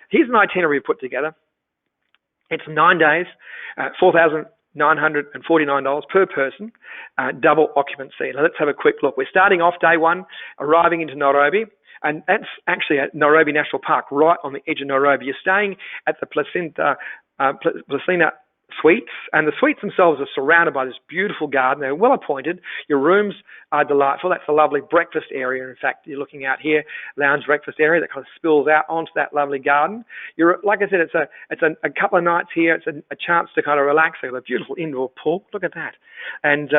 Here's an itinerary put together. It's 9 days, $4,949 per person, double occupancy. Now let's have a quick look. We're starting off day one, arriving into Nairobi, and that's actually at Nairobi National Park, right on the edge of Nairobi. You're staying at the Placenta Suites, and the suites themselves are surrounded by this beautiful garden. They're well appointed. Your rooms are delightful. That's a lovely breakfast area. In fact, you're looking out here, lounge breakfast area that kind of spills out onto that lovely garden. Like I said, it's a couple of nights here. It's a chance to kind of relax. They've got a beautiful indoor pool. Look at that. And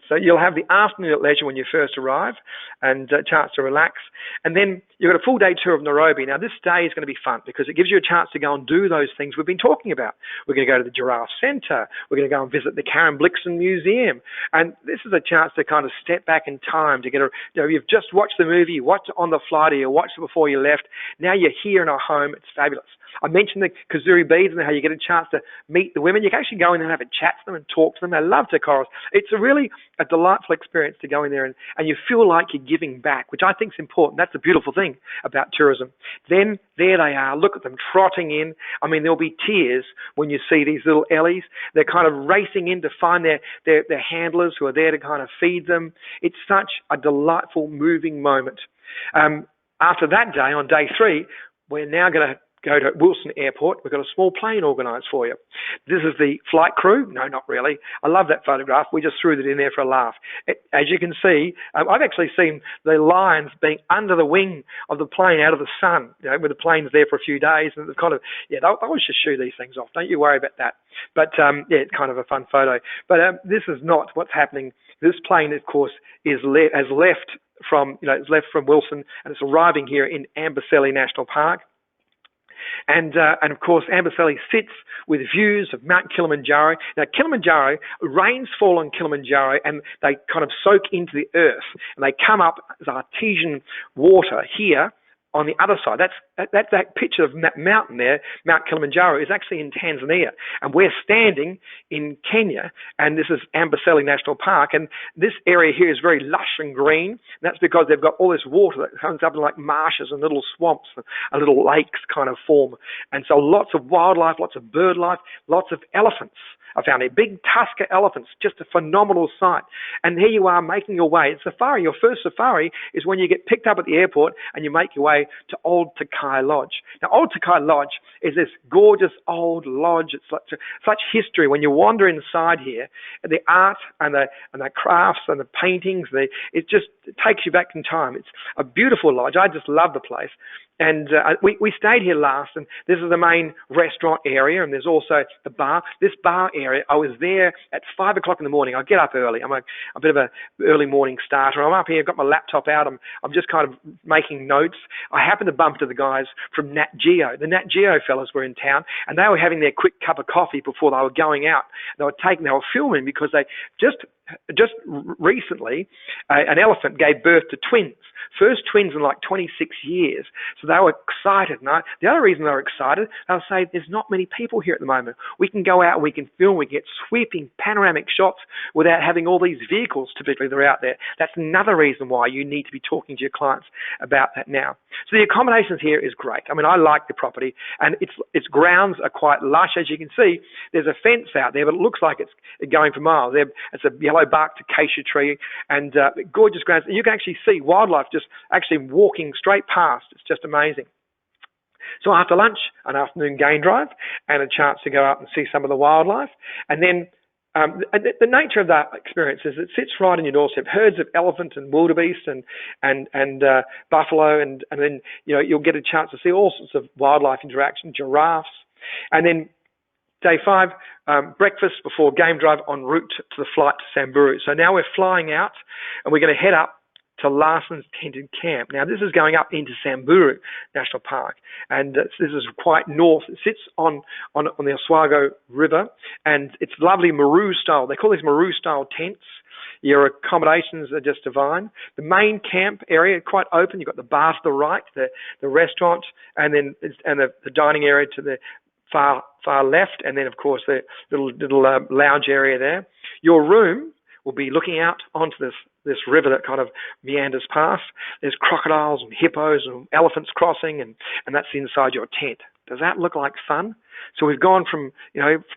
so you'll have the afternoon at leisure when you first arrive, and a chance to relax. And then you've got a full day tour of Nairobi. Now this day is going to be fun because it gives you a chance to go and do those things we've been talking about. We're going to go to the Giraffe Center. We're going to go and visit the Blixen Museum. And this is a chance to kind of step back in time to get you've just watched the movie, you watched it on the flight, or you watched it before you left. Now you're here in our home. It's fabulous. I mentioned the Kuzuri beads and how you get a chance to meet the women. You can actually go in and have a chat to them and talk to them. They love to chorus. It's really a delightful experience to go in there and you feel like you're giving back, which I think is important. That's the beautiful thing about tourism. Then there they are. Look at them trotting in. I mean, there'll be tears when you see these little Ellies. They're kind of racing in to find their handlers who are there to kind of feed them. It's such a delightful, moving moment. After that day, on day 3, we're now going to go to Wilson Airport. We've got a small plane organised for you. This is the flight crew. No, not really. I love that photograph. We just threw it in there for a laugh. As you can see, I've actually seen the lions being under the wing of the plane out of the sun, where the plane's there for a few days. And it's kind of, they always just shoo these things off. Don't you worry about that. But, it's kind of a fun photo. But this is not what's happening. This plane, of course, has left from Wilson, and it's arriving here in Amboseli National Park. And of course, Amboseli sits with views of Mt Kilimanjaro. Now, Kilimanjaro, rains fall on Kilimanjaro and they kind of soak into the earth and they come up as artesian water here on the other side. That picture of that mountain there, Mt Kilimanjaro, is actually in Tanzania. And we're standing in Kenya, and this is Amboseli National Park. And this area here is very lush and green. And that's because they've got all this water that comes up in like marshes and little swamps and little lakes kind of form. And so lots of wildlife, lots of bird life, lots of elephants. I found big tusker elephants, just a phenomenal sight. And here you are making your way. Safari, your first safari is when you get picked up at the airport and you make your way to Old Takai Lodge. Now, Old Takai Lodge is this gorgeous old lodge. It's such history. When you wander inside here, the art and the crafts and the paintings, it takes you back in time. It's a beautiful lodge. I just love the place. And we stayed here last, and this is the main restaurant area, and there's also the bar. This bar area, I was there at 5 o'clock in the morning. I get up early. I'm a bit of a early morning starter. I'm up here, got my laptop out. I'm just kind of making notes. I happened to bump into the guys from Nat Geo. The Nat Geo fellas were in town, and they were having their quick cup of coffee before they were going out. They were filming because they just recently, an elephant gave birth to twins. First twins in like 26 years. So they were excited. And the other reason they were excited, they'll say, there's not many people here at the moment. We can go out and we can film, we can get sweeping panoramic shots without having all these vehicles typically that are out there. That's another reason why you need to be talking to your clients about that now. So the accommodations here is great. I mean, I like the property, and its grounds are quite lush. As you can see, there's a fence out there, but it looks like it's going for miles. It's a yellow-barked acacia tree and gorgeous grounds. You can actually see wildlife just actually walking straight past. It's just amazing. So after lunch, an afternoon game drive and a chance to go out and see some of the wildlife. And then the nature of that experience is it sits right on your doorstep. Herds of elephant and wildebeest and buffalo, and then you'll get a chance to see all sorts of wildlife interaction, giraffes, and then day 5, breakfast before game drive en route to the flight to Samburu. So now we're flying out and we're going to head up to Larson's Tented Camp. Now this is going up into Samburu National Park, and this is quite north. It sits on the Oswego River, and it's lovely Maru style. They call these Maru style tents. Your accommodations are just divine. The main camp area quite open. You've got the bar to the right, the restaurant, and then the dining area to the far left, and then of course the little lounge area there. Your room we'll be looking out onto this river that kind of meanders past. There's crocodiles and hippos and elephants crossing, and that's inside your tent. Does that look like fun? So we've gone from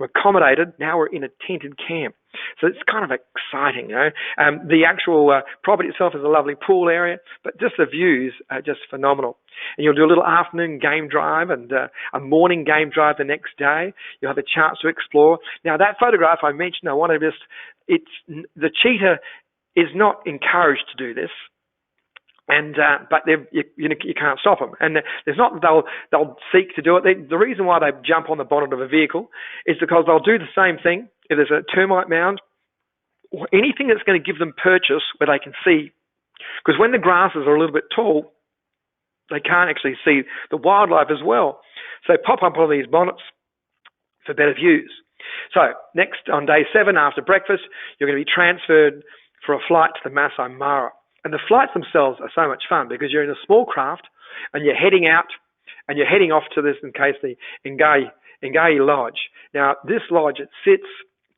accommodated, now we're in a tented camp. So it's kind of exciting, The actual property itself is a lovely pool area, but just the views are just phenomenal. And you'll do a little afternoon game drive and a morning game drive the next day. You'll have a chance to explore. Now, that photograph I mentioned, the cheetah is not encouraged to do this. But you can't stop them, and there's not that they'll seek to do it. The reason why they jump on the bonnet of a vehicle is because they'll do the same thing if there's a termite mound or anything that's going to give them purchase where they can see. Because when the grasses are a little bit tall, they can't actually see the wildlife as well. So they pop up on these bonnets for better views. So next, on day 7 after breakfast, you're going to be transferred for a flight to the Masai Mara. And the flights themselves are so much fun because you're in a small craft and you're heading out and you're heading off to this, in case, the Ngai Lodge. Now, this lodge, it sits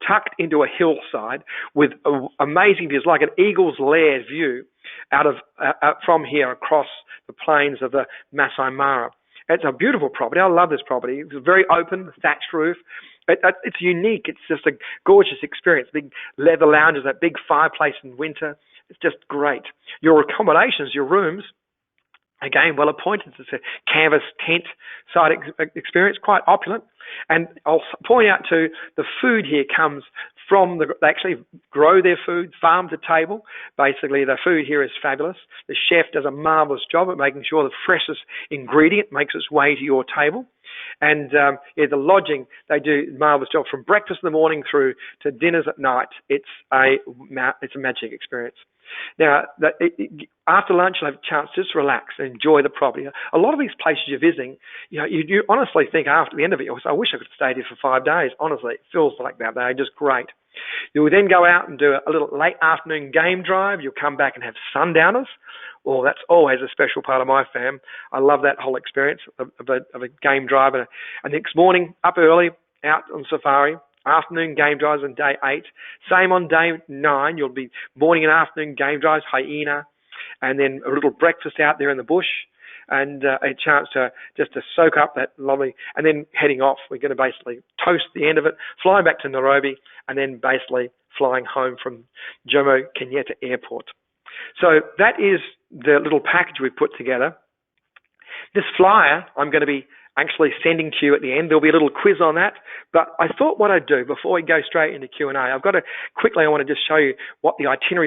tucked into a hillside with amazing views, like an eagle's lair view out from here across the plains of the Masai Mara. It's a beautiful property. I love this property. It's very open, thatched roof. It's unique. It's just a gorgeous experience. Big leather lounges, that big fireplace in winter. It's just great. Your accommodations, your rooms, again, well appointed. It's a canvas tent side experience, quite opulent. And I'll point out too, the food here comes from they actually grow their food farm to table. Basically, the food here is fabulous. The chef does a marvelous job at making sure the freshest ingredient makes its way to your table. And the lodging, they do a marvelous job from breakfast in the morning through to dinners at night. It's a magic experience. Now, after lunch, you'll have a chance to just relax and enjoy the property. A lot of these places you're visiting, you honestly think after the end of it, I wish I could have stayed here for 5 days. Honestly, it feels like that. They're just great. You will then go out and do a little late afternoon game drive. You'll come back and have sundowners. Well, that's always a special part of my fam. I love that whole experience of a game drive. And next morning, up early, out on safari. Afternoon game drives on day 8. Same on day 9. You'll be morning and afternoon game drives, hyena, and then a little breakfast out there in the bush, and a chance to soak up that lovely, and then heading off. We're going to basically toast the end of it, flying back to Nairobi, and then basically flying home from Jomo Kenyatta Airport. So that is the little package we've put together. This flyer I'm going to be actually sending to you at the end. There'll be a little quiz on that. But I thought what I'd do before we go straight into Q&A, I want to just show you what the itinerary is